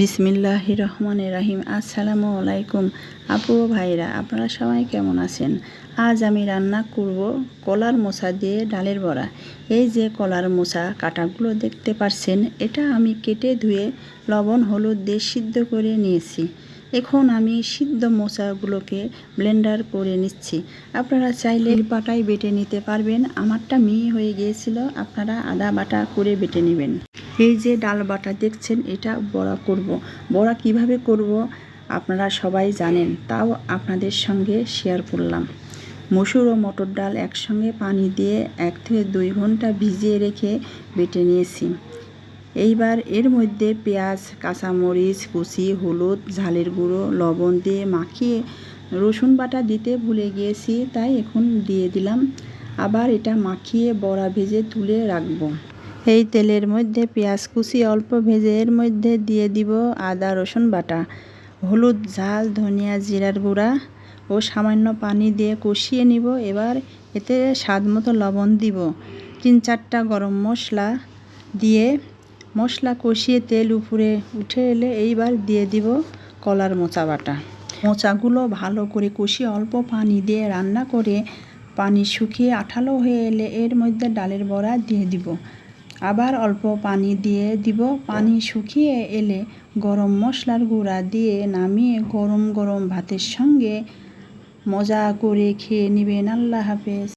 বিসমিল্লাহির রহমানির রহিম। আসসালামু আলাইকুম আপু ও ভাইরা, আপনারা সবাই কেমন আছেন? আজ আমি রান্না করব কলার মোচা দিয়ে ডালের বড়া। এই যে কলার মোচা কাটাগুলো দেখতে পাচ্ছেন, এটা আমি কেটে ধুয়ে লবণ হলুদ দিয়ে সিদ্ধ করে নিয়েছি। এখন আমি সিদ্ধ মোচাগুলোকে ব্লেন্ডার করে নিচ্ছি। আপনারা চাইলে পাটায় বেটে নিতে পারবেন, আমারটা মিহি হয়ে গিয়েছিল, আপনারা আদা বাটা করে বেটে নেবেন। এই যে ডাল বাটা দেখছেন, এটা বড়া করব। বড়া কিভাবে করব আপনারা সবাই জানেন, তাও আপনাদের সঙ্গে শেয়ার করলাম। মসুর ও মটর ডাল একসঙ্গে পানি দিয়ে 1 থেকে 2 ঘন্টা ভিজিয়ে রেখে বেটে নিয়েছি। এইবার এর মধ্যে পেঁয়াজ কাঁচামরিচ কুচি হলুদ ঝালের গুঁড়ো লবণ দিয়ে মাখিয়ে, রসুন বাটা দিতে ভুলে গিয়েছি তাই এখন দিয়ে দিলাম। আবার এটা মাখিয়ে বড়া ভেজে তুলে রাখবো। এই তেলের মধ্যে পেঁয়াজ কুচি অল্প ভেজে এর মধ্যে দিয়ে দিব আদা রসুন বাটা, হলুদ ঝাল ধনিয়া জিরার গুঁড়া ও সামান্য পানি দিয়ে কষিয়ে নিব। এবার এতে স্বাদ মতো লবণ দিব। 3-4টা গরম মশলা দিয়ে মশলা কষিয়ে তেল উপরে উঠে এলে এইবার দিয়ে দিব কলার মোচা বাটা। মোচাগুলো ভালো করে কষিয়ে অল্প পানি দিয়ে রান্না করে পানি শুকিয়ে আঠালো হয়ে এলে এর মধ্যে ডালের বড়া দিয়ে দিব। আবার অল্প পানি দিয়ে দিব। পানি শুকিয়ে এলে গরম মশলার গুঁড়া দিয়ে নামিয়ে গরম গরম ভাতের সঙ্গে মজা করে খেয়ে নেবেন। আল্লাহ হাফেজ।